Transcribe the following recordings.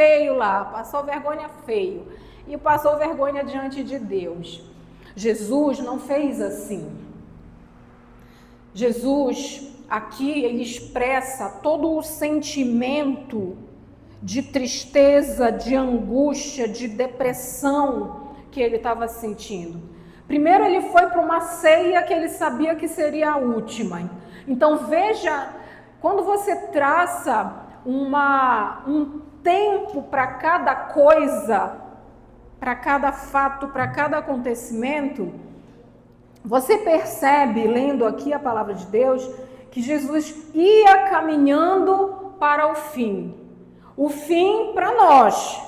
feio lá, passou vergonha feio. E passou vergonha diante de Deus. Jesus não fez assim. Jesus, aqui, ele expressa todo o sentimento de tristeza, de angústia, de depressão que ele estava sentindo. Primeiro ele foi para uma ceia que ele sabia que seria a última. Então veja, quando você traça um tempo para cada coisa, para cada fato, para cada acontecimento, você percebe, lendo aqui a palavra de Deus, que Jesus ia caminhando para o fim. O fim para nós,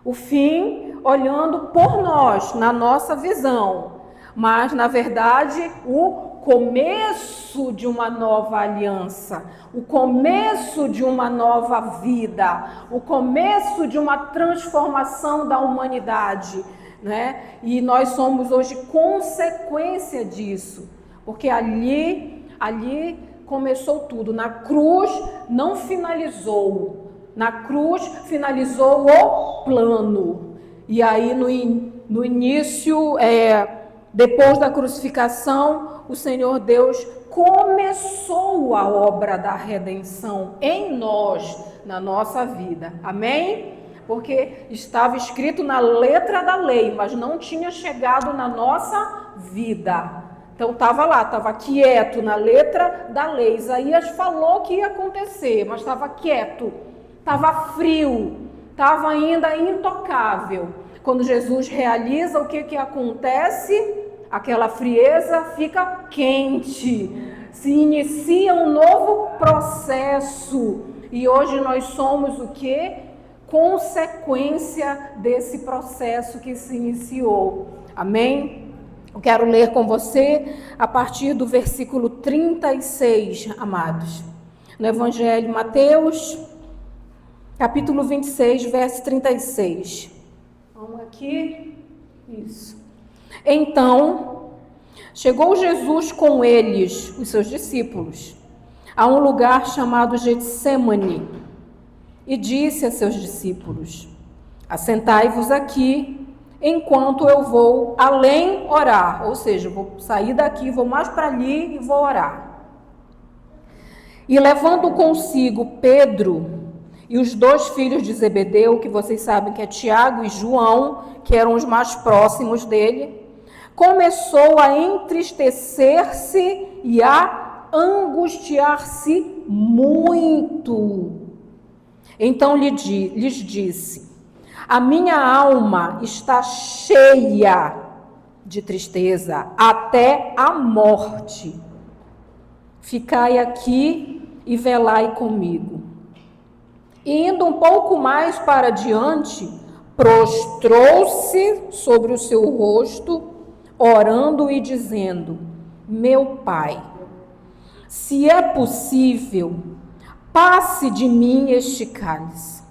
o fim olhando por nós, na nossa visão, mas na verdade o começo de uma nova aliança, o começo de uma nova vida, o começo de uma transformação da humanidade, né? E nós somos hoje consequência disso, porque ali começou tudo. Na cruz não finalizou. Na cruz finalizou o plano. E aí no início, depois da crucificação, o Senhor Deus começou a obra da redenção em nós, na nossa vida. Amém? Porque estava escrito na letra da lei, mas não tinha chegado na nossa vida. Então estava lá, estava quieto na letra da lei. Isaías falou que ia acontecer, mas estava quieto. Estava frio, estava ainda intocável. Quando Jesus realiza, o que acontece? Aquela frieza fica quente, se inicia um novo processo. E hoje nós somos o quê? Consequência desse processo que se iniciou. Amém? Eu quero ler com você a partir do versículo 36, amados. No Evangelho Mateus, capítulo 26, verso 36. Vamos aqui. Isso. Então, chegou Jesus com eles, os seus discípulos, a um lugar chamado Getsêmani, e disse a seus discípulos: assentai-vos aqui, enquanto eu vou além orar. Ou seja, vou sair daqui, vou mais para ali e vou orar. E levando consigo Pedro e os 2 filhos de Zebedeu, que vocês sabem que é Tiago e João, que eram os mais próximos dele, começou a entristecer-se e a angustiar-se muito. Então lhes disse: a minha alma está cheia de tristeza até a morte. Ficai aqui e velai comigo. E indo um pouco mais para diante, prostrou-se sobre o seu rosto, orando e dizendo: meu Pai, se é possível, passe de mim este cálice.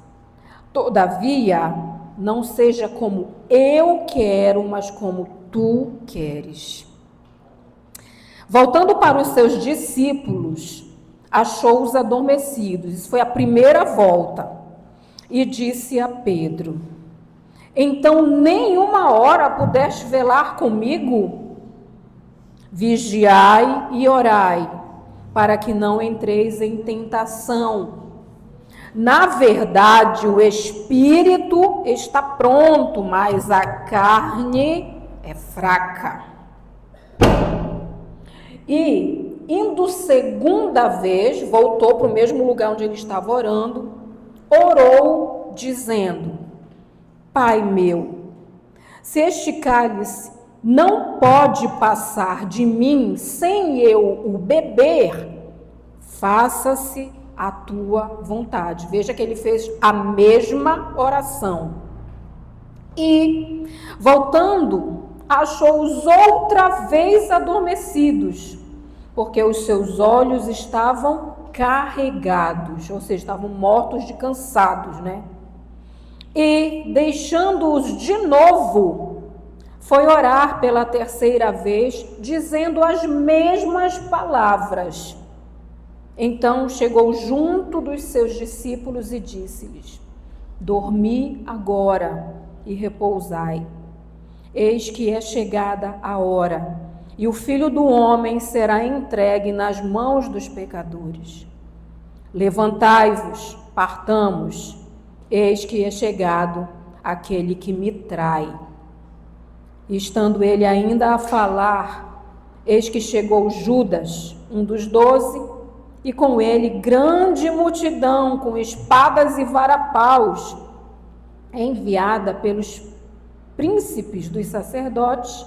Todavia, não seja como eu quero, mas como tu queres. Voltando para os seus discípulos, achou-os adormecidos. Isso foi a primeira volta. E disse a Pedro: então nenhuma hora pudeste velar comigo? Vigiai e orai, para que não entreis em tentação. Na verdade, o espírito está pronto, mas a carne é fraca. E, indo segunda vez, voltou para o mesmo lugar onde ele estava orando, orou, dizendo: Pai meu, se este cálice não pode passar de mim sem eu o beber, faça-se a tua vontade. Veja que ele fez a mesma oração. E, voltando, achou-os outra vez adormecidos, porque os seus olhos estavam carregados, ou seja, estavam mortos de cansados, né? E, deixando-os de novo, foi orar pela terceira vez, dizendo as mesmas palavras. Então chegou junto dos seus discípulos e disse-lhes: Dormi agora e repousai. Eis que é chegada a hora, e o Filho do Homem será entregue nas mãos dos pecadores. Levantai-vos, partamos, eis que é chegado aquele que me trai. E estando ele ainda a falar, eis que chegou Judas, um dos 12, e com ele grande multidão com espadas e varapaus, enviada pelos príncipes dos sacerdotes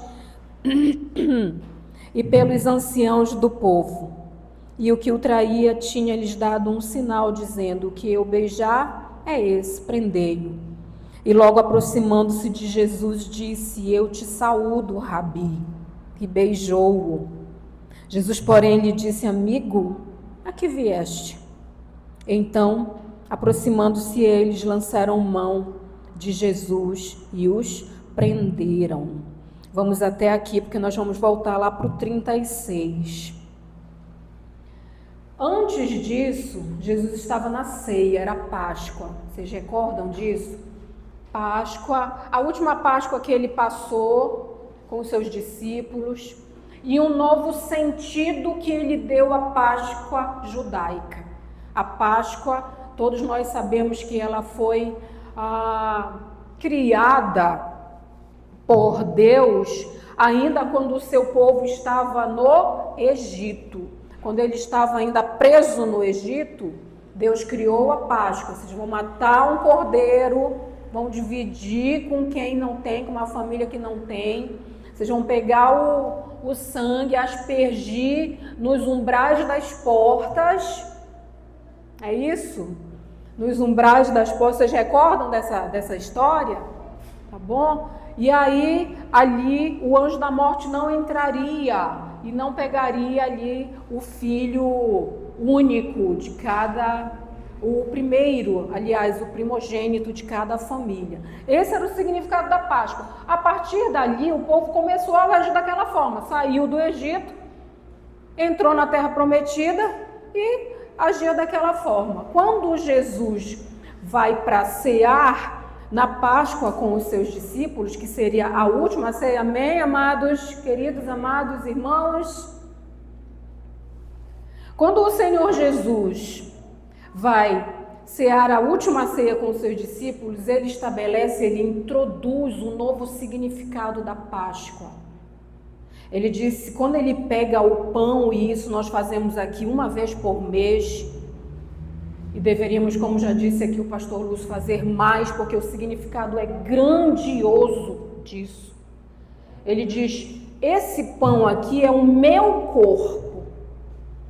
e pelos anciãos do povo. E o que o traía tinha-lhes dado um sinal, dizendo: o que eu beijar é esse, prendei-o. E logo aproximando-se de Jesus, disse: eu te saúdo, Rabi, e beijou-o. Jesus, porém, lhe disse: amigo, a que vieste? Então, aproximando-se eles, lançaram mão de Jesus e os prenderam. Vamos até aqui, porque nós vamos voltar lá para o 36. Antes disso, Jesus estava na ceia, era Páscoa. Vocês recordam disso? Páscoa, a última Páscoa que ele passou com os seus discípulos, e um novo sentido que ele deu à Páscoa judaica. A Páscoa, todos nós sabemos que ela foi criada por Deus ainda quando o seu povo estava no Egito. Quando ele estava ainda preso no Egito, Deus criou a Páscoa. Vocês vão matar um cordeiro, vão dividir com quem não tem, com uma família que não tem. Vocês vão pegar o sangue, aspergir nos umbrais das portas. É isso? Nos umbrais das portas. Vocês recordam dessa história? Tá bom? E aí, ali, o anjo da morte não entraria e não pegaria ali o filho único de cada, o primeiro, aliás, o primogênito de cada família. Esse era o significado da Páscoa. A partir dali, o povo começou a agir daquela forma. Saiu do Egito, entrou na Terra Prometida e agia daquela forma. Quando Jesus vai para cear na Páscoa com os seus discípulos, que seria a última ceia, amém, amados, queridos, amados irmãos? Quando o Senhor Jesus vai cear a última ceia com os seus discípulos, ele estabelece, ele introduz um novo significado da Páscoa. Ele disse, quando ele pega o pão, e isso nós fazemos aqui uma vez por mês, e deveríamos, como já disse aqui o pastor Lúcio, fazer mais, porque o significado é grandioso disso. Ele diz, esse pão aqui é o meu corpo.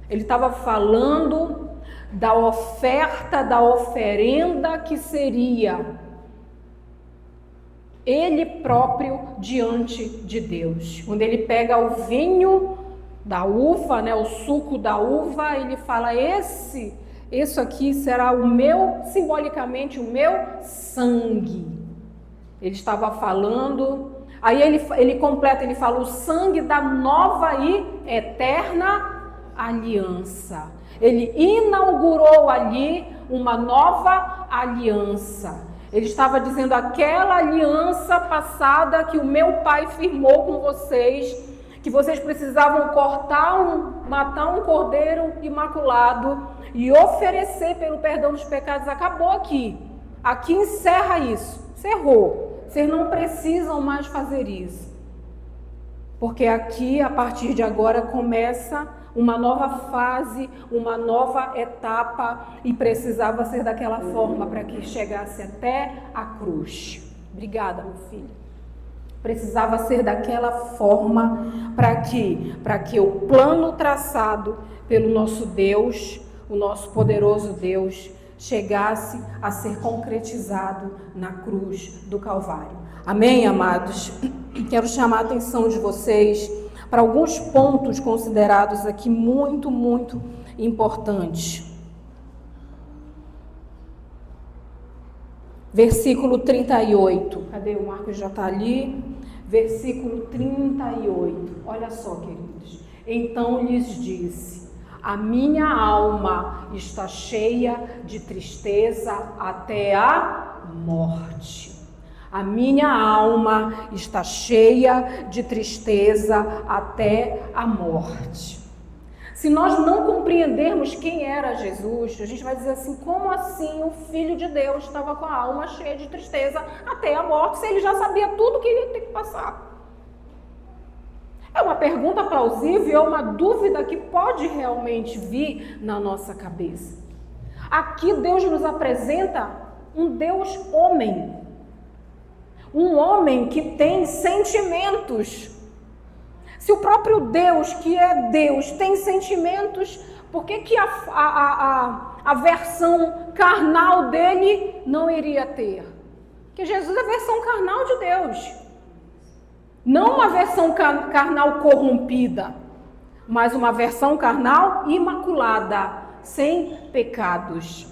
Ele estava falando da oferta, da oferenda que seria ele próprio diante de Deus. Quando ele pega o vinho da uva, né, o suco da uva, ele fala, isso aqui será o meu, simbolicamente, o meu sangue. Ele estava falando, aí ele completa, ele fala, o sangue da nova e eterna aliança. Ele inaugurou ali uma nova aliança. Ele estava dizendo, aquela aliança passada que o meu pai firmou com vocês, que vocês precisavam matar um cordeiro imaculado e oferecer pelo perdão dos pecados, acabou aqui. Aqui encerra isso, encerrou. Vocês não precisam mais fazer isso. Porque aqui, a partir de agora, começa uma nova fase, uma nova etapa, e precisava ser daquela forma para que chegasse até a cruz. Obrigada, meu filho. Precisava ser daquela forma para que o plano traçado pelo nosso Deus, o nosso poderoso Deus, chegasse a ser concretizado na cruz do Calvário. Amém, amados? Quero chamar a atenção de vocês para alguns pontos considerados aqui muito, muito importantes. Versículo 38. Cadê o Marcos? Já está ali. Versículo 38. Olha só, queridos. Então lhes disse, a minha alma está cheia de tristeza até a morte. A minha alma está cheia de tristeza até a morte. Se nós não compreendermos quem era Jesus, a gente vai dizer assim, como assim o Filho de Deus estava com a alma cheia de tristeza até a morte, se ele já sabia tudo que ele ia ter que passar? É uma pergunta plausível, é uma dúvida que pode realmente vir na nossa cabeça. Aqui Deus nos apresenta um Deus homem. Um homem que tem sentimentos. Se o próprio Deus, que é Deus, tem sentimentos, por que a versão carnal dele não iria ter? Porque Jesus é a versão carnal de Deus. Não uma versão carnal corrompida, mas uma versão carnal imaculada, sem pecados.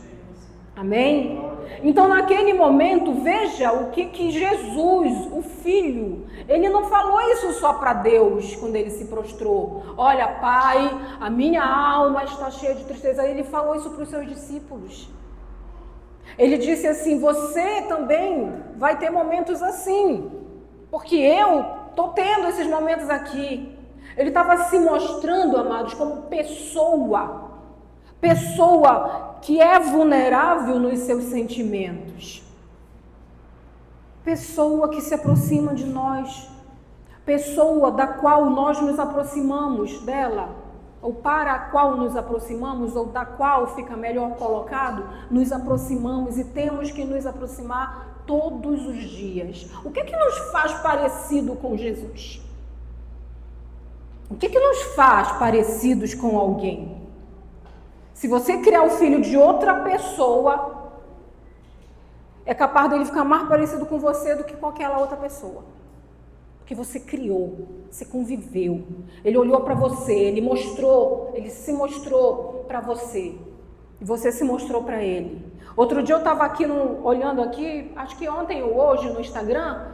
Amém? Então, naquele momento, veja o que Jesus, o Filho, ele não falou isso só para Deus, quando ele se prostrou. Olha, Pai, a minha alma está cheia de tristeza. Ele falou isso para os seus discípulos. Ele disse assim, você também vai ter momentos assim, porque eu estou tendo esses momentos aqui. Ele estava se mostrando, amados, como pessoa que é vulnerável nos seus sentimentos, pessoa que se aproxima de nós, pessoa da qual nós nos aproximamos dela, ou para a qual nos aproximamos, ou da qual fica melhor colocado, nos aproximamos e temos que nos aproximar todos os dias. O que nos faz parecido com Jesus? O que nos faz parecidos com alguém? Se você criar o filho de outra pessoa, é capaz dele ficar mais parecido com você do que qualquer outra pessoa. Porque você criou, você conviveu, ele olhou para você, ele se mostrou para você, e você se mostrou para ele. Outro dia eu estava aqui olhando aqui, acho que ontem ou hoje no Instagram,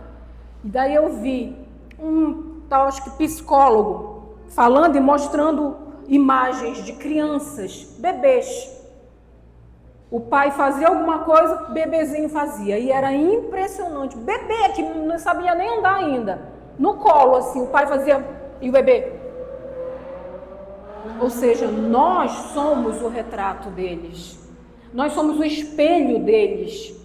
e daí eu vi um tal, acho que psicólogo, falando e mostrando imagens de crianças, bebês. O pai fazia alguma coisa, o bebezinho fazia, e era impressionante. Bebê que não sabia nem andar ainda, no colo assim, o pai fazia e o bebê. Ou seja, nós somos o retrato deles, nós somos o espelho deles,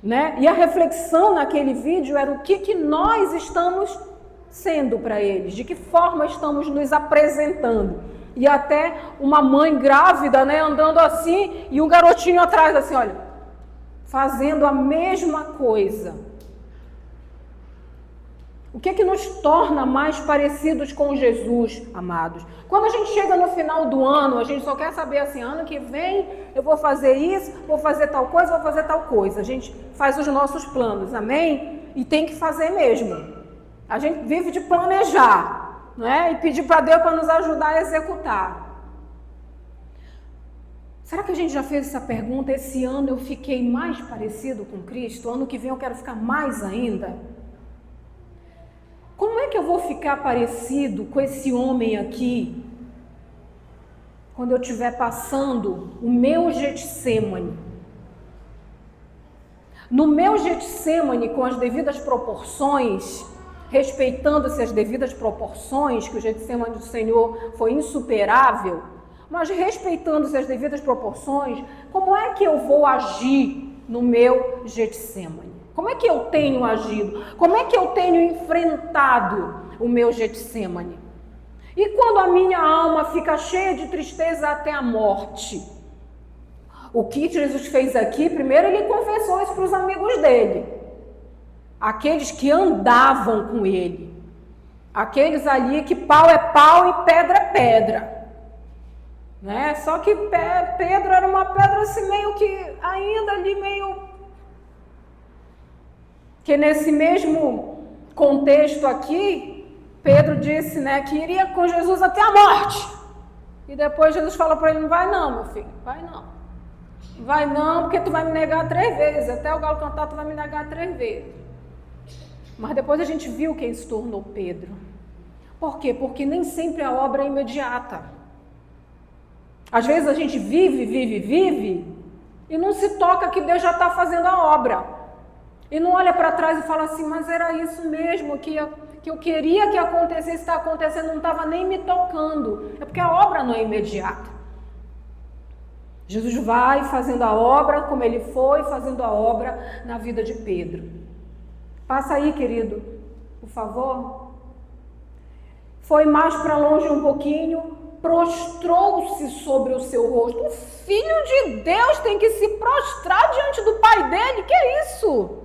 né? E a reflexão naquele vídeo era o que nós estamos sendo para eles, de que forma estamos nos apresentando. E até uma mãe grávida, né, andando assim, e um garotinho atrás assim, olha, fazendo a mesma coisa. O que nos torna mais parecidos com Jesus, amados? Quando a gente chega no final do ano, a gente só quer saber assim, ano que vem eu vou fazer isso, vou fazer tal coisa, vou fazer tal coisa. A gente faz os nossos planos, amém? E tem que fazer mesmo. A gente vive de planejar, né? E pedir para Deus para nos ajudar a executar. Será que a gente já fez essa pergunta? Esse ano eu fiquei mais parecido com Cristo? Ano que vem eu quero ficar mais ainda? Como é que eu vou ficar parecido com esse homem aqui quando eu estiver passando o meu Getsêmani? No meu Getsêmani, com as devidas proporções, respeitando-se as devidas proporções, que o Getsêmani do Senhor foi insuperável, mas respeitando-se as devidas proporções, como é que eu vou agir no meu Getsêmani? Como é que eu tenho agido? Como é que eu tenho enfrentado o meu Getsêmani? E quando a minha alma fica cheia de tristeza até a morte? O que Jesus fez aqui, primeiro ele confessou isso para os amigos dele. Aqueles que andavam com ele. Aqueles ali que pau é pau e pedra é pedra. Né? Só que Pedro era uma pedra assim meio que ainda ali meio... Que nesse mesmo contexto aqui, Pedro disse, né, que iria com Jesus até a morte. E depois Jesus falou para ele, não vai não, meu filho, vai não. Vai não, porque tu vai me negar 3 vezes. Até o galo cantar, tu vai me negar 3 vezes. Mas depois a gente viu quem se tornou Pedro. Por quê? Porque nem sempre a obra é imediata. Às vezes a gente vive e não se toca que Deus já está fazendo a obra. E não olha para trás e fala assim, mas era isso mesmo que eu queria que acontecesse, está acontecendo, não estava nem me tocando. É porque a obra não é imediata. Jesus vai fazendo a obra como ele foi fazendo a obra na vida de Pedro. Passa aí, querido, por favor. Foi mais para longe um pouquinho, prostrou-se sobre o seu rosto. O Filho de Deus tem que se prostrar diante do Pai dele? Que é isso?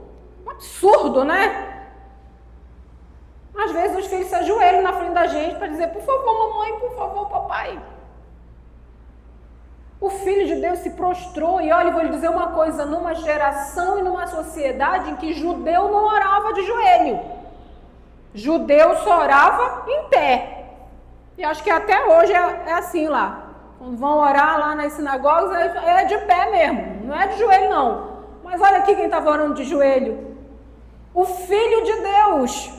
Um absurdo, né? Às vezes os filhos se ajoelham na frente da gente para dizer, por favor, mamãe, por favor, papai. O Filho de Deus se prostrou, e olha, eu vou lhe dizer uma coisa, numa geração e numa sociedade em que judeu não orava de joelho. Judeu só orava em pé. E acho que até hoje é assim lá. Quando vão orar lá nas sinagogas, é de pé mesmo, não é de joelho não. Mas olha aqui quem estava orando de joelho. O Filho de Deus,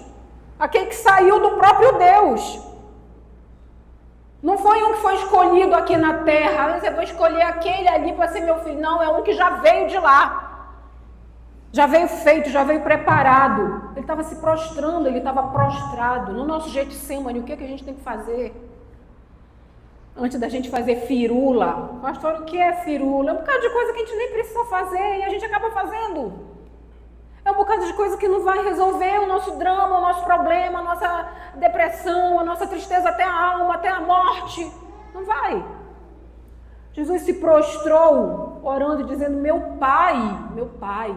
aquele que saiu do próprio Deus. Não foi um que foi escolhido aqui na terra, eu vou escolher aquele ali para ser meu filho. Não, é um que já veio de lá. Já veio feito, já veio preparado. Ele estava se prostrando, ele estava prostrado. No nosso Getsemane, o que a gente tem que fazer? Antes da gente fazer firula. Pastor, o que é firula? É um bocado de coisa que a gente nem precisa fazer e a gente acaba fazendo. É um bocado de coisa que não vai resolver o nosso drama, o nosso problema, a nossa depressão, a nossa tristeza até a alma, até a morte. Não vai. Jesus se prostrou, orando e dizendo, meu Pai,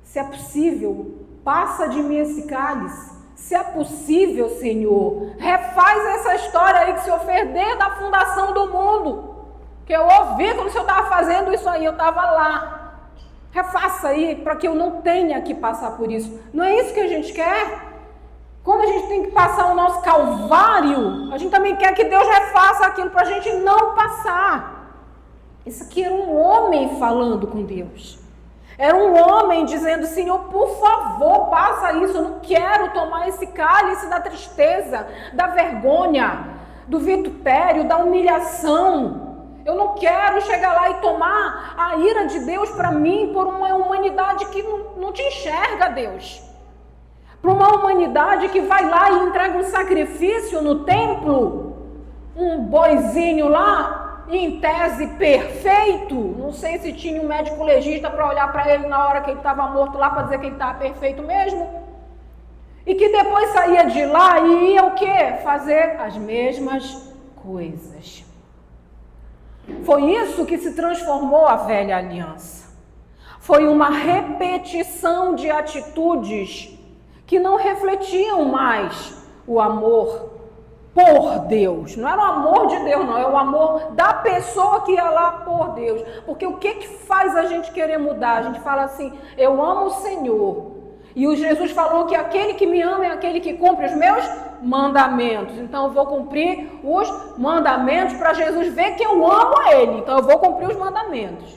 se é possível, passa de mim esse cálice. Se é possível, Senhor, refaz essa história aí que o Senhor fez desde a fundação do mundo. Que eu ouvi quando o Senhor estava fazendo isso aí, eu estava lá. Refaça aí, para que eu não tenha que passar por isso. Não é isso que a gente quer? Quando a gente tem que passar o nosso calvário, a gente também quer que Deus refaça aquilo para a gente não passar. Isso aqui era um homem falando com Deus. Era um homem dizendo, Senhor, por favor, passa isso. Eu não quero tomar esse cálice da tristeza, da vergonha, do vitupério, da humilhação. Eu não quero chegar lá e tomar a ira de Deus para mim por uma humanidade que não te enxerga, Deus. Para uma humanidade que vai lá e entrega um sacrifício no templo, um boizinho lá, em tese perfeito. Não sei se tinha um médico legista para olhar para ele na hora que ele estava morto lá para dizer que ele estava perfeito mesmo. E que depois saía de lá e ia o quê? Fazer as mesmas coisas. Foi isso que se transformou a velha aliança. Foi uma repetição de atitudes que não refletiam mais o amor por Deus. Não era o amor de Deus, não. É o amor da pessoa que ia lá por Deus. Porque o que faz a gente querer mudar? A gente fala assim, eu amo o Senhor. E o Jesus falou que aquele que me ama é aquele que cumpre os meus mandamentos. Então eu vou cumprir os mandamentos para Jesus ver que eu amo a Ele. Então eu vou cumprir os mandamentos.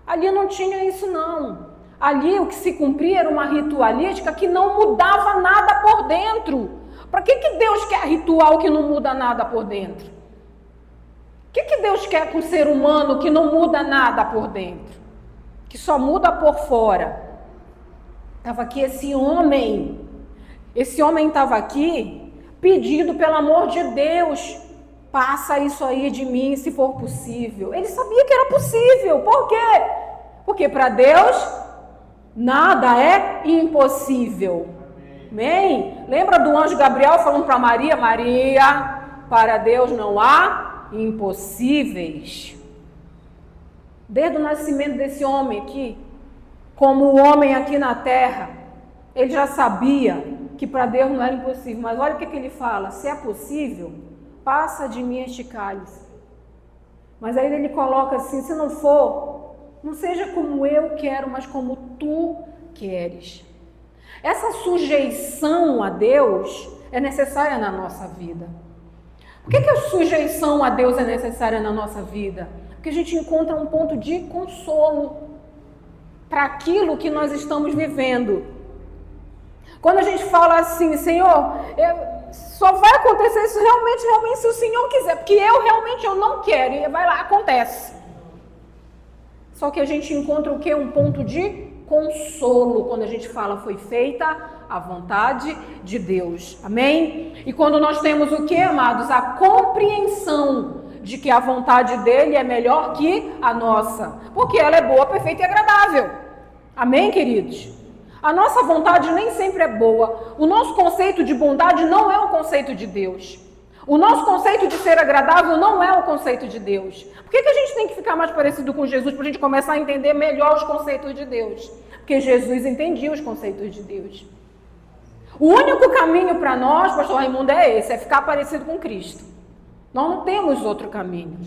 Ali não tinha isso não. Ali o que se cumpria era uma ritualística que não mudava nada por dentro. Para que Deus quer ritual que não muda nada por dentro? O que Deus quer com o ser humano que não muda nada por dentro? Que só muda por fora? Estava aqui esse homem estava aqui pedindo pelo amor de Deus, passa isso aí de mim se for possível. Ele sabia que era possível, por quê? Porque para Deus nada é impossível. Amém? Lembra do anjo Gabriel falando para Maria, Maria, para Deus não há impossíveis. Desde o nascimento desse homem aqui, como o homem aqui na terra, ele já sabia que para Deus não era impossível. Mas olha o que ele fala, se é possível, passa de mim este cálice. Mas aí ele coloca assim, se não for, não seja como eu quero, mas como tu queres. Essa sujeição a Deus é necessária na nossa vida. Por que a sujeição a Deus é necessária na nossa vida? Porque a gente encontra um ponto de consolo para aquilo que nós estamos vivendo. Quando a gente fala assim, Senhor, só vai acontecer isso realmente se o Senhor quiser, porque eu não quero, e vai lá, acontece. Só que a gente encontra o quê? Um ponto de consolo, quando a gente fala foi feita a vontade de Deus, amém? E quando nós temos o quê, amados? A compreensão de que a vontade dele é melhor que a nossa, porque ela é boa, perfeita e agradável, amém, queridos? A nossa vontade nem sempre é boa, o nosso conceito de bondade não é o conceito de Deus, o nosso conceito de ser agradável não é o conceito de Deus. Por que a gente tem que ficar mais parecido com Jesus para a gente começar a entender melhor os conceitos de Deus? Porque Jesus entendia os conceitos de Deus. O único caminho para nós, pastor Raimundo, é esse, é ficar parecido com Cristo. Nós não temos outro caminho.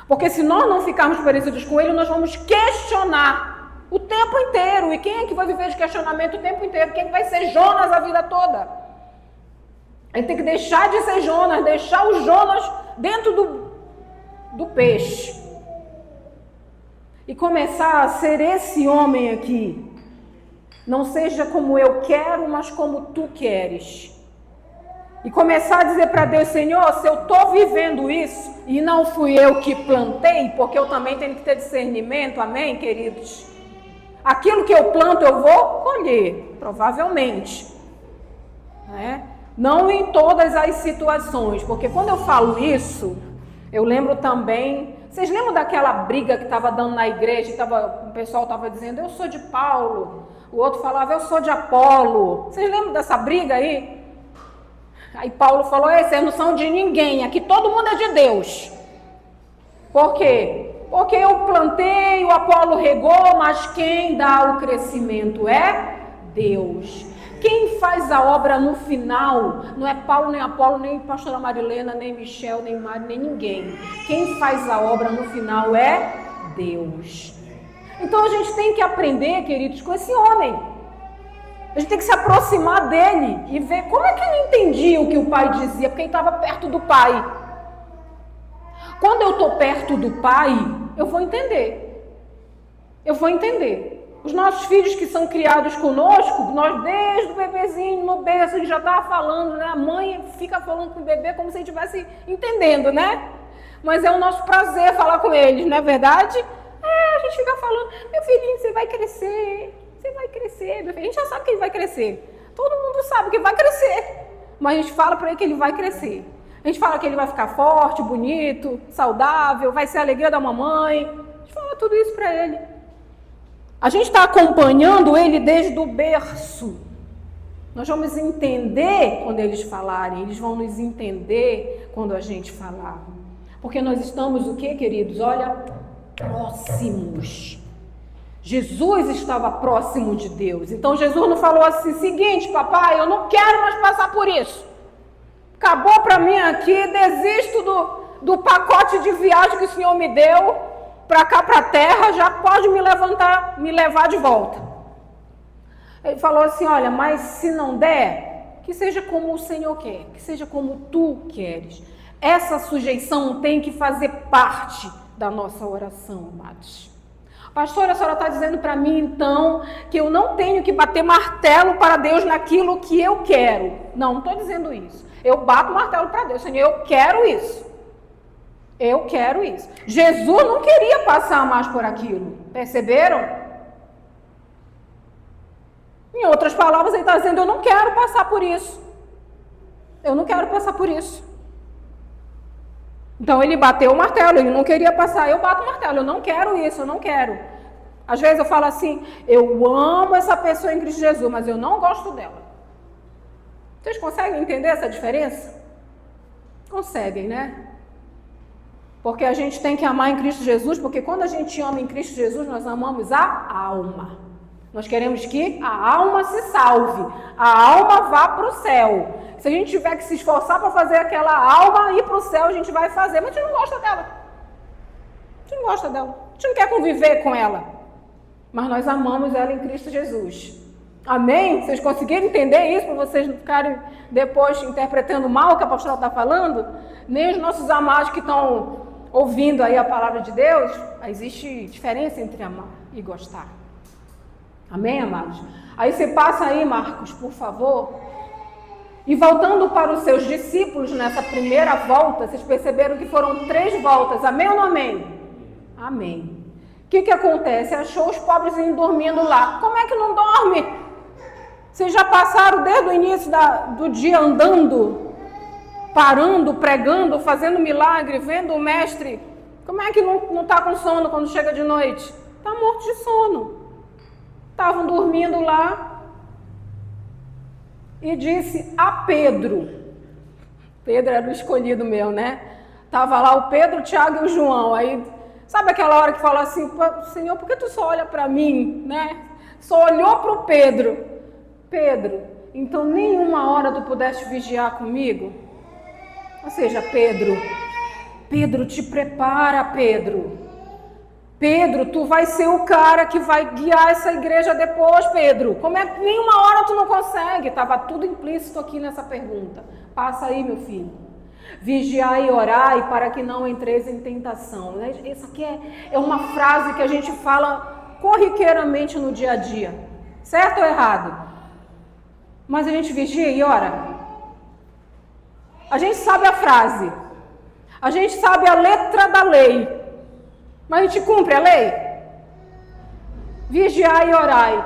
Porque se nós não ficarmos parecidos com Ele, nós vamos questionar o tempo inteiro. E quem é que vai viver de questionamento o tempo inteiro? Quem vai ser Jonas a vida toda? Ele tem que deixar de ser Jonas, deixar o Jonas dentro do peixe. E começar a ser esse homem aqui. Não seja como eu quero, mas como tu queres. E começar a dizer para Deus, Senhor, se eu estou vivendo isso, e não fui eu que plantei, porque eu também tenho que ter discernimento, amém, queridos? Aquilo que eu planto eu vou colher, provavelmente. Né? Não em todas as situações, porque quando eu falo isso, eu lembro também... Vocês lembram daquela briga que estava dando na igreja? O pessoal estava dizendo, eu sou de Paulo. O outro falava, eu sou de Apolo. Vocês lembram dessa briga aí? Aí Paulo falou, vocês não são de ninguém, aqui todo mundo é de Deus. Por quê? Porque eu plantei, o Apolo regou, mas quem dá o crescimento é Deus. Quem faz a obra no final não é Paulo, nem Apolo, nem pastora Marilena, nem Michel, nem Mário, nem ninguém. Quem faz a obra no final é Deus. Então a gente tem que aprender, queridos, com esse homem. A gente tem que se aproximar dele e ver como é que ele entendia o que o pai dizia, porque ele estava perto do pai. Quando eu estou perto do pai, eu vou entender. Eu vou entender. Os nossos filhos que são criados conosco, nós desde o bebezinho, no berço, ele já estava falando, né? A mãe fica falando com o bebê como se ele estivesse entendendo, né? Mas é o nosso prazer falar com eles, não é verdade? A gente fica falando, meu filhinho, você vai crescer, meu filho. A gente já sabe que ele vai crescer. Todo mundo sabe que ele vai crescer. Mas a gente fala para ele que ele vai crescer. A gente fala que ele vai ficar forte, bonito, saudável, vai ser a alegria da mamãe. A gente fala tudo isso para ele. A gente está acompanhando ele desde o berço. Nós vamos entender quando eles falarem, eles vão nos entender quando a gente falar. Porque nós estamos o quê, queridos? Olha, próximos. Jesus estava próximo de Deus. Então Jesus não falou assim, seguinte, papai, eu não quero mais passar por isso. Acabou para mim aqui, desisto do pacote de viagem que o Senhor me deu. Para cá, para a terra, já pode me levar de volta. Ele falou assim, olha, mas se não der, que seja como o Senhor quer, que seja como tu queres. Essa sujeição tem que fazer parte da nossa oração, amados. Pastora, a senhora está dizendo para mim, então, que eu não tenho que bater martelo para Deus naquilo que eu quero. Não estou dizendo isso. Eu bato martelo para Deus, Senhor, eu quero isso. Eu quero isso. Jesus não queria passar mais por aquilo. Perceberam? Em outras palavras, ele está dizendo, eu não quero passar por isso. Eu não quero passar por isso. Então ele bateu o martelo, ele não queria passar. Eu bato o martelo, eu não quero isso, eu não quero. Às vezes eu falo assim, eu amo essa pessoa em Cristo Jesus, mas eu não gosto dela. Vocês conseguem entender essa diferença? Conseguem, né? Porque a gente tem que amar em Cristo Jesus, porque quando a gente ama em Cristo Jesus, nós amamos a alma. Nós queremos que a alma se salve, a alma vá para o céu. Se a gente tiver que se esforçar para fazer aquela alma ir para o céu, a gente vai fazer, mas a gente não gosta dela. A gente não gosta dela, a gente não quer conviver com ela. Mas nós amamos ela em Cristo Jesus. Amém? Vocês conseguiram entender isso, para vocês não ficarem depois interpretando mal o que a pastora está falando? Nem os nossos amados que estão ouvindo aí a palavra de Deus, existe diferença entre amar e gostar. Amém, amados? Aí você passa aí, Marcos, por favor. E voltando para os seus discípulos nessa primeira volta, vocês perceberam que foram 3 voltas, amém ou não amém? Amém. O que acontece? Achou os pobres dormindo lá. Como é que não dorme? Vocês já passaram desde o início do dia andando, parando, pregando, fazendo milagre, vendo o mestre. Como é que não está com sono quando chega de noite? Está morto de sono. Estavam dormindo lá. E disse a Pedro. Pedro era o escolhido meu, né? Tava lá o Pedro, o Tiago e o João. Aí, sabe aquela hora que fala assim, Senhor, por que tu só olha para mim, né? Só olhou para o Pedro. Pedro, então nenhuma hora tu pudeste vigiar comigo? Ou seja, Pedro, te prepara, Pedro. Pedro, tu vai ser o cara que vai guiar essa igreja depois, Pedro. Como é que nenhuma hora tu não consegue? Estava tudo implícito aqui nessa pergunta. Passa aí, meu filho. Vigiai e orai para que não entreis em tentação. Essa aqui é uma frase que a gente fala corriqueiramente no dia a dia. Certo ou errado? Mas a gente vigia e ora. A gente sabe a frase. A gente sabe a letra da lei. Mas a gente cumpre a lei? Vigiai e orai.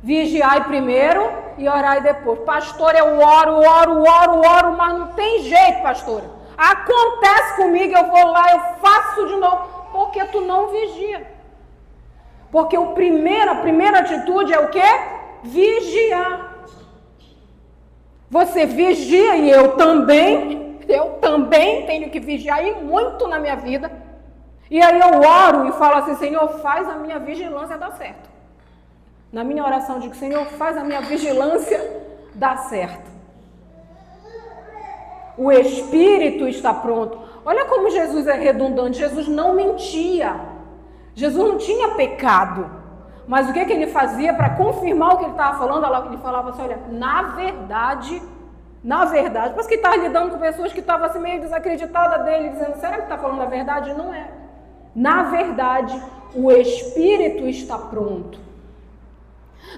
Vigiai primeiro e orai depois. Pastor, eu oro, mas não tem jeito, pastor. Acontece comigo, eu vou lá, eu faço de novo. Porque tu não vigia. Porque a primeira atitude é o quê? Vigiar. Você vigia e eu também tenho que vigiar e muito na minha vida. E aí eu oro e falo assim, Senhor, faz a minha vigilância dar certo. Na minha oração eu digo, Senhor, faz a minha vigilância dar certo. O Espírito está pronto. Olha como Jesus é redundante, Jesus não mentia. Jesus não tinha pecado. Mas o que ele fazia para confirmar o que ele estava falando? Ele falava assim, olha, na verdade, parece que estava lidando com pessoas que estavam assim meio desacreditadas dele, dizendo, será que está falando a verdade? Não é. Na verdade, o Espírito está pronto.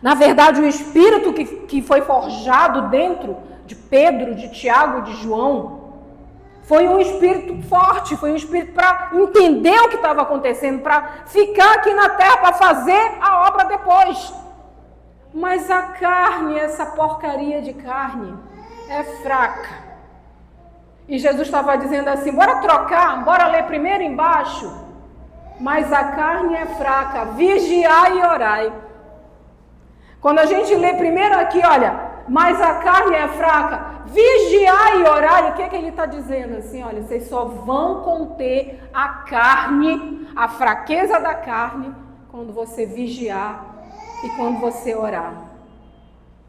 Na verdade, o Espírito que foi forjado dentro de Pedro, de Tiago, de João, foi um Espírito forte, foi um Espírito para entender o que estava acontecendo, para ficar aqui na terra, para fazer a obra depois. Mas a carne, essa porcaria de carne, é fraca. E Jesus estava dizendo assim, bora trocar, bora ler primeiro embaixo. Mas a carne é fraca, vigiai e orai. Quando a gente lê primeiro aqui, olha, mas a carne é fraca, vigiai e orai, o que ele está dizendo? Assim, olha, vocês só vão conter a carne, a fraqueza da carne, quando você vigiar e quando você orar.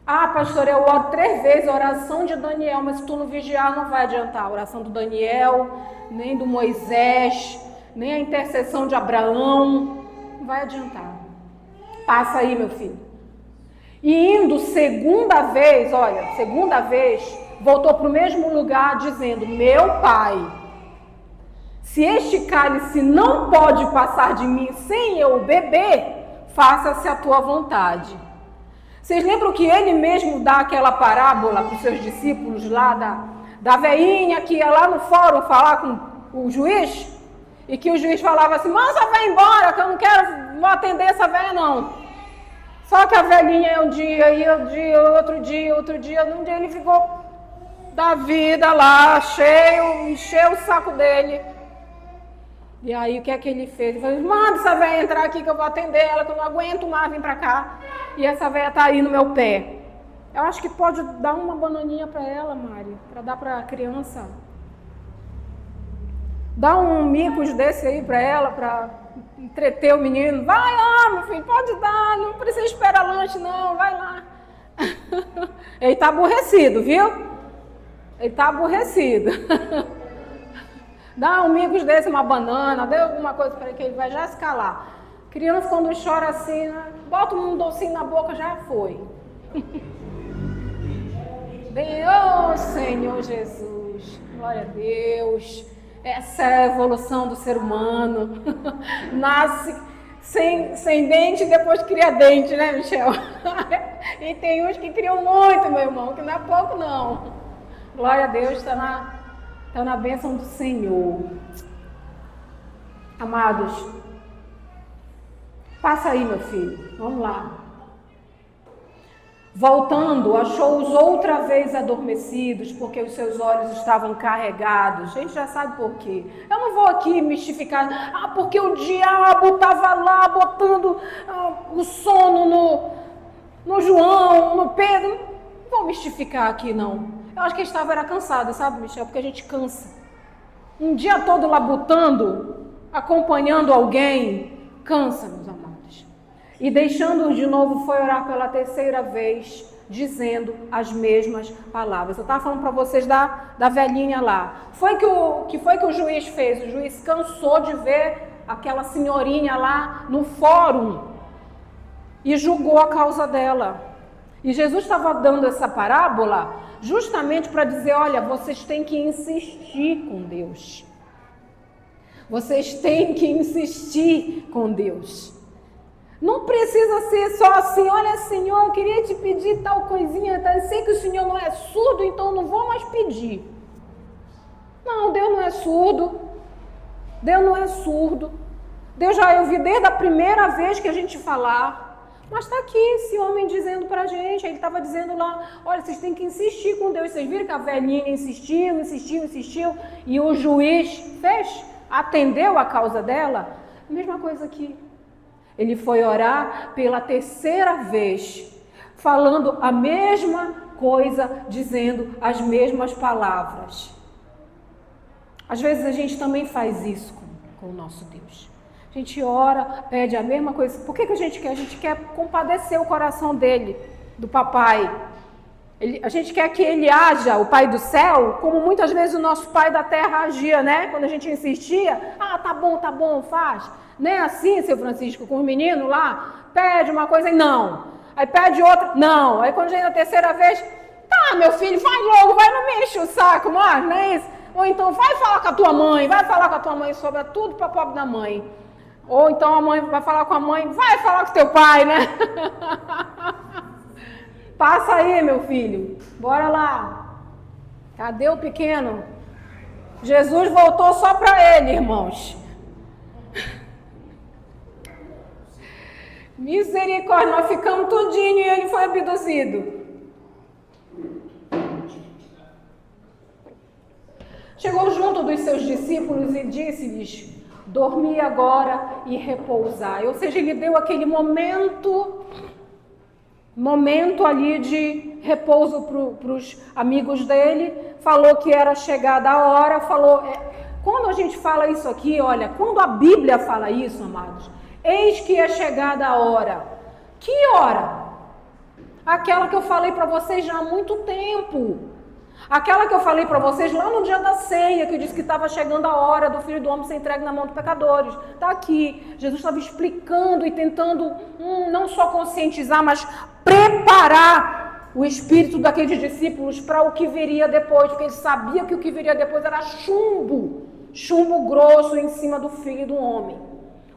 Ah, pastor, eu oro 3 vezes a oração de Daniel, mas se tu não vigiar não vai adiantar. A oração do Daniel, nem do Moisés, nem a intercessão de Abraão, não vai adiantar. Passa aí, meu filho. E indo segunda vez, voltou para o mesmo lugar dizendo, meu pai, se este cálice não pode passar de mim sem eu beber, faça-se a tua vontade. Vocês lembram que ele mesmo dá aquela parábola para os seus discípulos lá da veinha que ia lá no fórum falar com o juiz? E que o juiz falava assim, manda essa velha embora, que eu não vou atender essa velha não. Só que a velhinha um dia, outro dia, num dia ele ficou da vida lá, encheu o saco dele. E aí o que é que ele fez? Ele falou, manda essa velha entrar aqui que eu vou atender ela, que eu não aguento mais vir pra cá. E essa velha tá aí no meu pé. Eu acho que pode dar uma bananinha pra ela, Mari, pra dar pra criança. Dá um micos desse aí pra ela, pra entreter o menino. Vai lá, meu filho, pode dar, não precisa esperar lanche não, vai lá. Ele tá aborrecido, viu? Ele tá aborrecido. Dá um micos desse, uma banana, dê alguma coisa para ele que ele vai já se calar. Criança quando chora assim, né? Bota um docinho na boca, já foi. Oh, Senhor Jesus, glória a Deus. Essa é a evolução do ser humano. Nasce sem dente e depois cria dente, né, Michel? E tem uns que criam muito, meu irmão, que não é pouco não. Glória a Deus, está na bênção do Senhor. Amados, passa aí, meu filho, vamos lá. Voltando, achou-os outra vez adormecidos, porque os seus olhos estavam carregados. A gente já sabe por quê. Eu não vou aqui mistificar. Porque o diabo estava lá botando o sono no João, no Pedro. Não vou mistificar aqui, não. Eu acho que ele estava cansado, sabe, Michel? Porque a gente cansa. Um dia todo labutando, acompanhando alguém, cansa, meus amados. E deixando-os de novo, foi orar pela terceira vez, dizendo as mesmas palavras. Eu estava falando para vocês da velhinha lá. Que foi que o juiz fez? O juiz cansou de ver aquela senhorinha lá no fórum e julgou a causa dela. E Jesus estava dando essa parábola justamente para dizer, olha, vocês têm que insistir com Deus. Vocês têm que insistir com Deus. Não precisa ser só assim, olha, Senhor, eu queria te pedir tal coisinha, eu sei que o Senhor não é surdo, então não vou mais pedir. Não, Deus não é surdo. Deus não é surdo. Deus já ouviu desde a primeira vez que a gente falar. Mas está aqui esse homem dizendo para a gente, ele estava dizendo lá, olha, vocês têm que insistir com Deus. Vocês viram que a velhinha insistiu, e o juiz fez, atendeu a causa dela? Mesma coisa aqui. Ele foi orar pela terceira vez, falando a mesma coisa, dizendo as mesmas palavras. Às vezes a gente também faz isso com o nosso Deus. A gente ora, pede a mesma coisa. Por que a gente quer? A gente quer compadecer o coração dele, do papai. A gente quer que ele haja, o pai do céu, como muitas vezes o nosso pai da terra agia, né? Quando a gente insistia, tá bom, faz. Não é assim, seu Francisco, com o menino lá, pede uma coisa e não. Aí pede outra, não. Aí quando vem a terceira vez, tá, meu filho, vai logo, vai, não me enche o saco, mas não é isso. Ou então vai falar com a tua mãe, sobra tudo para pobre da mãe. Ou então a mãe vai falar com a mãe, vai falar com teu pai, né? Passa aí, meu filho, bora lá. Cadê o pequeno? Jesus voltou só para ele, irmãos. Misericórdia, nós ficamos tudinho e ele foi abduzido. Chegou junto dos seus discípulos e disse-lhes, dormi agora e repousai. Ou seja, ele deu aquele momento ali de repouso para os amigos dele, falou que era chegada a hora, quando a gente fala isso aqui, olha, quando a Bíblia fala isso, amados, eis que é chegada a hora. Que hora? Aquela que eu falei para vocês já há muito tempo. Aquela que eu falei para vocês lá no dia da ceia, que eu disse que estava chegando a hora do Filho do Homem ser entregue na mão dos pecadores. Está aqui. Jesus estava explicando e tentando não só conscientizar, mas preparar o espírito daqueles discípulos para o que viria depois, porque ele sabia que o que viria depois era chumbo grosso em cima do Filho do Homem.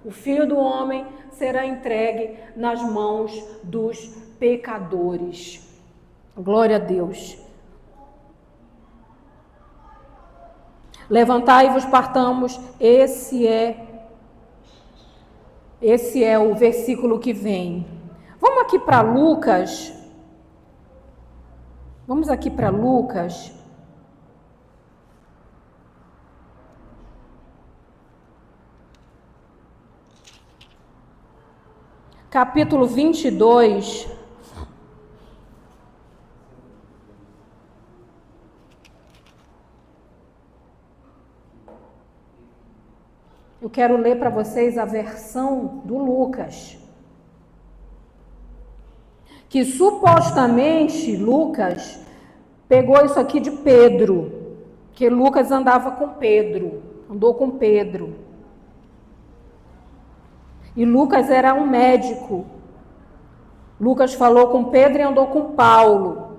O Filho do Homem será entregue nas mãos dos pecadores. Glória a Deus. Levantai-vos, partamos. Esse é o versículo que vem. Vamos aqui para Lucas. Capítulo 22. Eu quero ler para vocês a versão do Lucas. Que supostamente Lucas pegou isso aqui de Pedro, que Lucas andou com Pedro. E Lucas era um médico. Lucas falou com Pedro e andou com Paulo.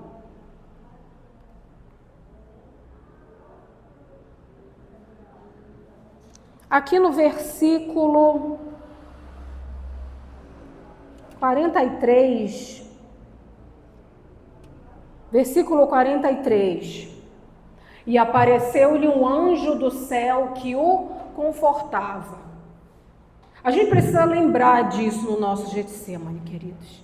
Aqui no versículo 43, versículo 43. E apareceu-lhe um anjo do céu que o confortava. A gente precisa lembrar disso no nosso Getsemane, queridos.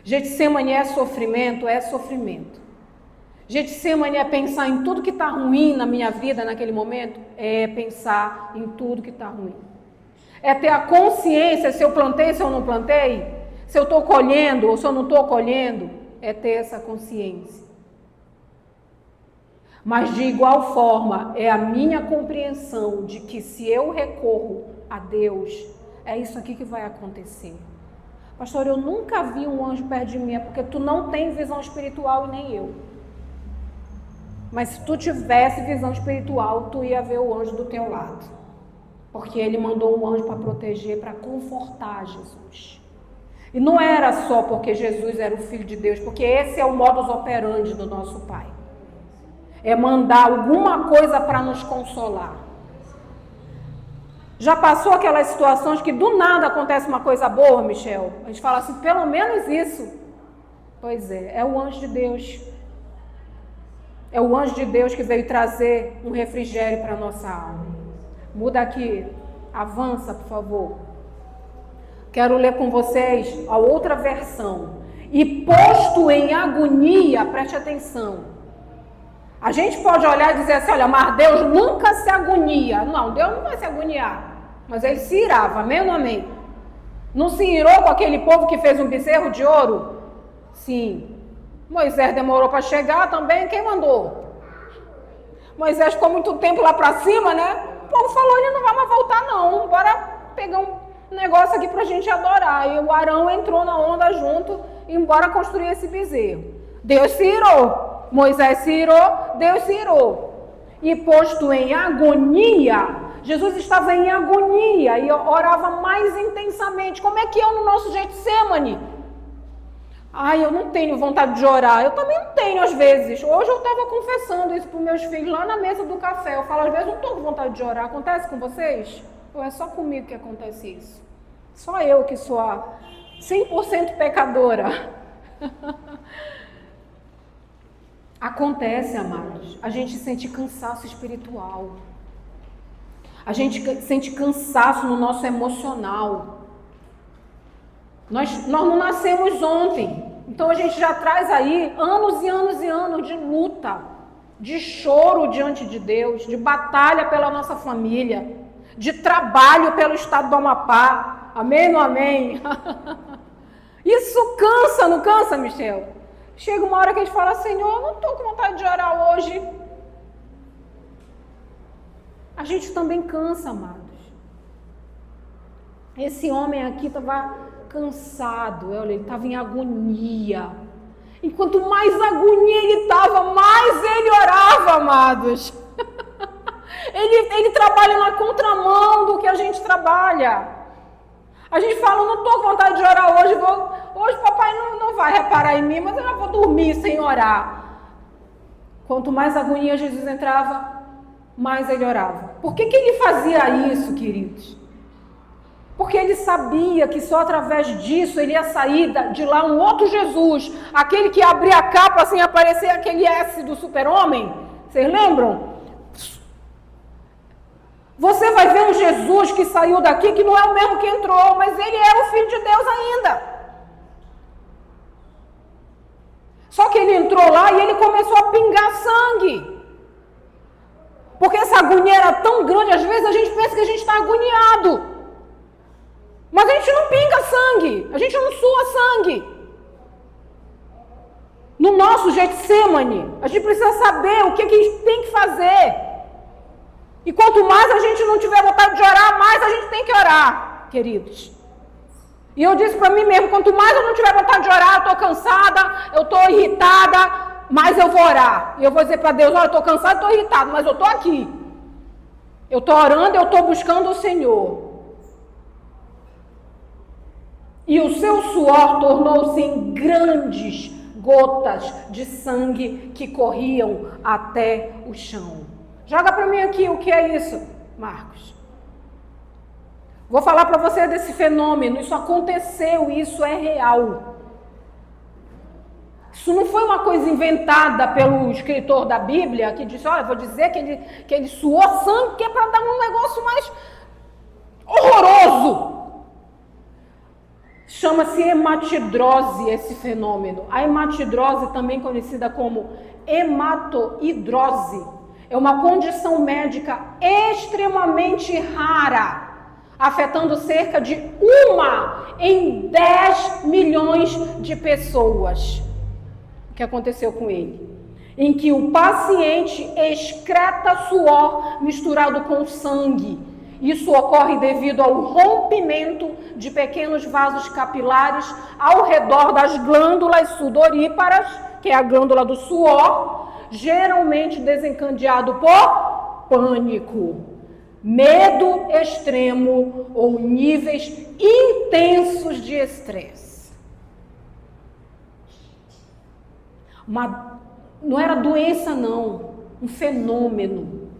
Getsemane é sofrimento, é sofrimento. Getsemane é pensar em tudo que está ruim na minha vida naquele momento, é pensar em tudo que está ruim. É ter a consciência se eu plantei, se eu não plantei, se eu estou colhendo ou se eu não estou colhendo, é ter essa consciência. Mas de igual forma, é a minha compreensão de que se eu recorro a Deus, é isso aqui que vai acontecer. Pastor, eu nunca vi um anjo perto de mim, é porque tu não tem visão espiritual e nem eu. Mas se tu tivesse visão espiritual, tu ia ver o anjo do teu lado. Porque ele mandou um anjo para proteger, para confortar Jesus. E não era só porque Jesus era o Filho de Deus, porque esse é o modus operandi do nosso Pai. É mandar alguma coisa para nos consolar. Já passou aquelas situações que do nada acontece uma coisa boa, Michel? A gente fala assim, pelo menos isso. Pois é o anjo de Deus. É o anjo de Deus que veio trazer um refrigério para a nossa alma. Muda aqui, avança, por favor. Quero ler com vocês a outra versão. E posto em agonia, preste atenção. A gente pode olhar e dizer assim, olha, mas Deus nunca se agonia. Não, Deus não vai se agoniar. Mas ele se irava, amém ou não amém? Não se irou com aquele povo que fez um bezerro de ouro? Sim. Moisés demorou para chegar também, quem mandou? Moisés ficou muito tempo lá para cima, né? O povo falou, ele não vai mais voltar não, bora pegar um negócio aqui para a gente adorar. E o Arão entrou na onda junto e embora construir esse bezerro. Deus se irou. Moisés se irou, Deus se irou. E posto em agonia, Jesus estava em agonia e orava mais intensamente. Como é que é no nosso Getsemane? Ai, eu não tenho vontade de orar. Eu também não tenho às vezes. Hoje eu estava confessando isso para os meus filhos lá na mesa do café. Eu falo, às vezes eu não estou com vontade de orar. Acontece com vocês? Ou é só comigo que acontece isso? Só eu que sou a 100% pecadora. Acontece, amados. A gente sente cansaço espiritual. A gente sente cansaço no nosso emocional. Nós não nascemos ontem. Então a gente já traz aí anos e anos e anos de luta, de choro diante de Deus, de batalha pela nossa família, de trabalho pelo estado do Amapá. Amém ou não amém? Isso cansa, não cansa, Michel? Chega uma hora que a gente fala, Senhor, eu não estou com vontade de orar hoje. A gente também cansa, amados. Esse homem aqui estava cansado, ele estava em agonia. E quanto mais agonia ele estava, mais ele orava, amados. ele trabalha na contramão do que a gente trabalha. A gente fala, eu não estou com vontade de orar hoje, hoje papai não vai reparar em mim, mas eu já vou dormir sem orar. Quanto mais agonia Jesus entrava, mais ele orava. Por que ele fazia isso, queridos? Porque ele sabia que só através disso ele ia sair de lá um outro Jesus, aquele que abria a capa assim, aparecer aquele S do super-homem. Vocês lembram? Você vai ver um Jesus que saiu daqui, que não é o mesmo que entrou, mas ele era o Filho de Deus ainda. Só que ele entrou lá e ele começou a pingar sangue. Porque essa agonia era tão grande, às vezes a gente pensa que a gente está agoniado. Mas a gente não pinga sangue, a gente não sua sangue. No nosso Getsemane, a gente precisa saber o que a gente tem que fazer. E quanto mais a gente não tiver vontade de orar, mais a gente tem que orar, queridos. E eu disse para mim mesmo, quanto mais eu não tiver vontade de orar, eu estou cansada, eu estou irritada, mais eu vou orar. E eu vou dizer para Deus, olha, eu estou cansada, estou irritada, mas eu estou aqui. Eu estou orando, eu estou buscando o Senhor. E o seu suor tornou-se em grandes gotas de sangue que corriam até o chão. Joga para mim aqui o que é isso, Marcos. Vou falar para você desse fenômeno. Isso aconteceu, isso é real. Isso não foi uma coisa inventada pelo escritor da Bíblia, que disse, olha, vou dizer que ele suou sangue, que é para dar um negócio mais horroroso. Chama-se hematidrose esse fenômeno. A hematidrose, também conhecida como hematoidrose, é uma condição médica extremamente rara, afetando cerca de 1 em 10 milhões de pessoas. O que aconteceu com ele? Em que o paciente excreta suor misturado com sangue. Isso ocorre devido ao rompimento de pequenos vasos capilares ao redor das glândulas sudoríparas, que é a glândula do suor, geralmente desencadeado por pânico, medo extremo ou níveis intensos de estresse. Não era doença não, um fenômeno,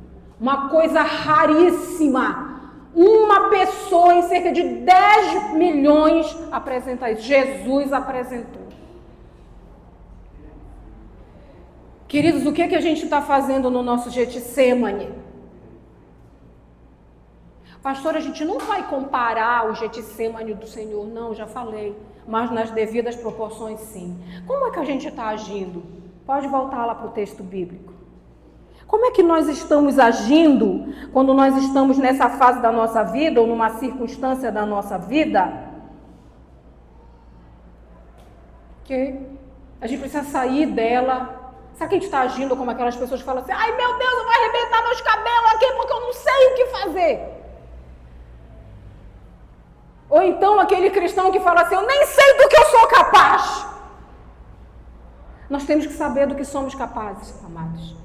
uma coisa raríssima. Uma pessoa em cerca de 10 milhões apresenta isso. Jesus apresentou. Queridos, o que a gente está fazendo no nosso Getsêmani? Pastor, a gente não vai comparar o Getsêmani do Senhor, não, já falei. Mas nas devidas proporções, sim. Como é que a gente está agindo? Pode voltar lá para o texto bíblico. Como é que nós estamos agindo quando nós estamos nessa fase da nossa vida ou numa circunstância da nossa vida? Que a gente precisa sair dela. Sabe que a gente está agindo como aquelas pessoas que falam assim, ai meu Deus, eu vou arrebentar meus cabelos aqui porque eu não sei o que fazer. Ou então aquele cristão que fala assim, eu nem sei do que eu sou capaz. Nós temos que saber do que somos capazes, amados.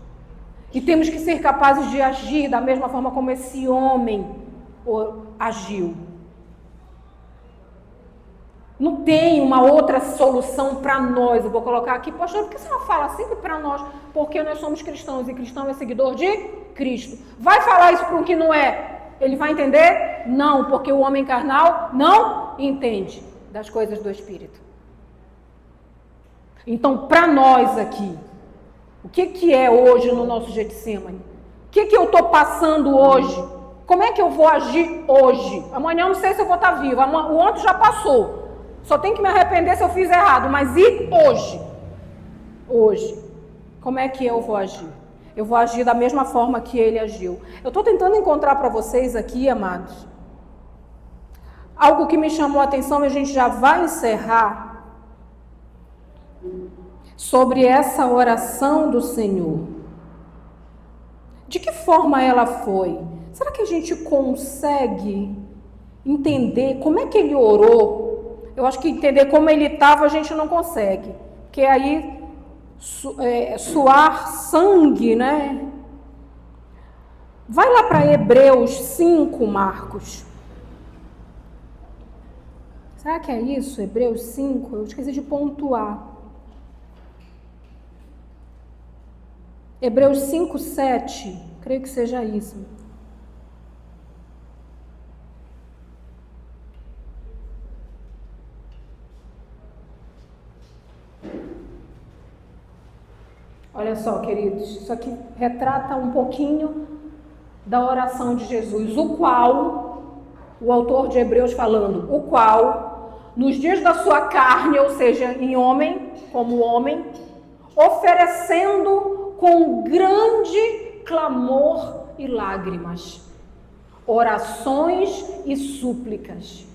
E temos que ser capazes de agir da mesma forma como esse homem agiu. Não tem uma outra solução para nós. Eu vou colocar aqui, pastor, por que você não fala sempre para nós? Porque nós somos cristãos e cristão é seguidor de Cristo. Vai falar isso para um que não é? Ele vai entender? Não, porque o homem carnal não entende das coisas do Espírito. Então, para nós aqui, o que é hoje no nosso Getsêmani? O que eu estou passando hoje? Como é que eu vou agir hoje? Amanhã eu não sei se eu vou estar viva. O ontem já passou. Só tenho que me arrepender se eu fiz errado. Mas e hoje? Hoje. Como é que eu vou agir? Eu vou agir da mesma forma que ele agiu. Eu estou tentando encontrar para vocês aqui, amados, algo que me chamou a atenção e a gente já vai encerrar. Sobre essa oração do Senhor. De que forma ela foi? Será que a gente consegue entender como é que ele orou? Eu acho que entender como ele estava a gente não consegue. Porque aí suar sangue, né? Vai lá para Hebreus 5, Marcos. Será que é isso? Hebreus 5? Eu esqueci de pontuar. Hebreus 5, 7, creio que seja isso. Olha só, queridos, isso aqui retrata um pouquinho da oração de Jesus, o qual, o autor de Hebreus falando, o qual, nos dias da sua carne, ou seja, em homem, como homem, oferecendo com grande clamor e lágrimas, orações e súplicas.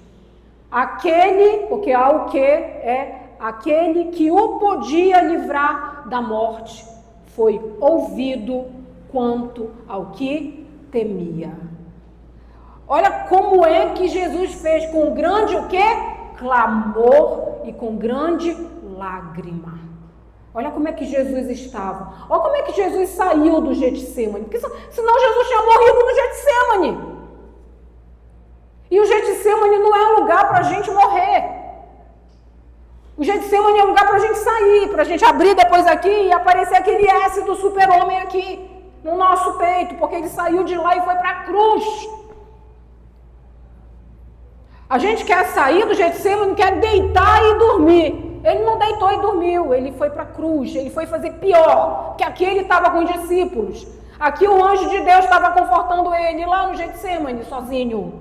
Aquele, porque há o que é aquele que o podia livrar da morte, foi ouvido quanto ao que temia. Olha como é que Jesus fez com grande o quê? Clamor e com grande lágrima. Olha como é que Jesus estava. Olha como é que Jesus saiu do Getsêmani. Porque senão Jesus tinha morrido no Getsêmani. E o Getsêmani não é um lugar para a gente morrer. O Getsêmani é um lugar para a gente sair, para a gente abrir depois aqui e aparecer aquele S do super-homem aqui no nosso peito, porque ele saiu de lá e foi para a cruz. A gente quer sair do Getsemane, quer deitar e dormir. Ele não deitou e dormiu, ele foi para a cruz, ele foi fazer pior, que aqui ele estava com os discípulos. Aqui o anjo de Deus estava confortando ele lá no Getsemane, sozinho.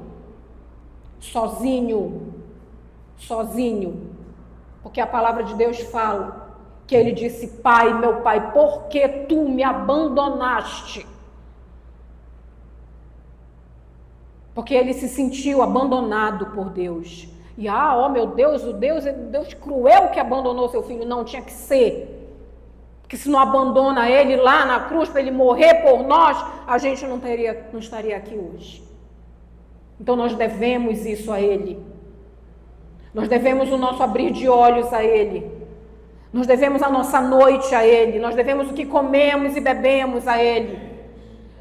Porque a palavra de Deus fala que ele disse: Pai, meu Pai, por que tu me abandonaste? Porque ele se sentiu abandonado por Deus. E meu Deus, o Deus cruel que abandonou seu filho. Não, tinha que ser. Porque se não abandona ele lá na cruz para ele morrer por nós, a gente não estaria aqui hoje. Então nós devemos isso a ele. Nós devemos o nosso abrir de olhos a ele. Nós devemos a nossa noite a ele. Nós devemos o que comemos e bebemos a ele.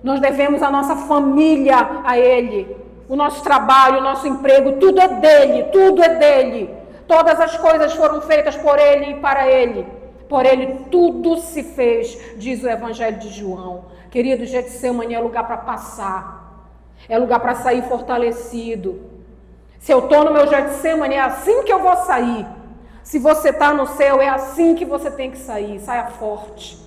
Nós devemos a nossa família a ele. O nosso trabalho, o nosso emprego, tudo é dele, tudo é dele. Todas as coisas foram feitas por ele e para ele. Por ele tudo se fez, diz o Evangelho de João. Querido, Getsemane é lugar para passar. É lugar para sair fortalecido. Se eu estou no meu Getsemane, é assim que eu vou sair. Se você está no céu, é assim que você tem que sair. Saia forte.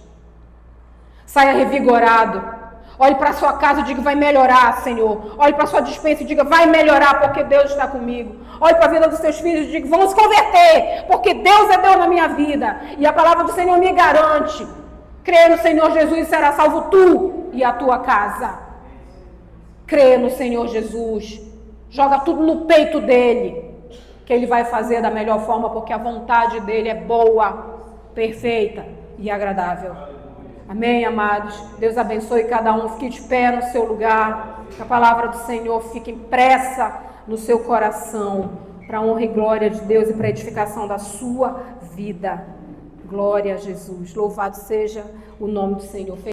Saia revigorado. Olhe para a sua casa e diga: vai melhorar, Senhor. Olhe para a sua despensa e diga: vai melhorar, porque Deus está comigo. Olhe para a vida dos seus filhos e diga: vão se converter, porque Deus é Deus na minha vida. E a palavra do Senhor me garante: crê no Senhor Jesus e será salvo tu e a tua casa. Crê no Senhor Jesus. Joga tudo no peito dele, que ele vai fazer da melhor forma, porque a vontade dele é boa, perfeita e agradável. Amém, amados? Deus abençoe cada um. Fique de pé no seu lugar. Que a palavra do Senhor fique impressa no seu coração, para a honra e glória de Deus e para a edificação da sua vida. Glória a Jesus. Louvado seja o nome do Senhor.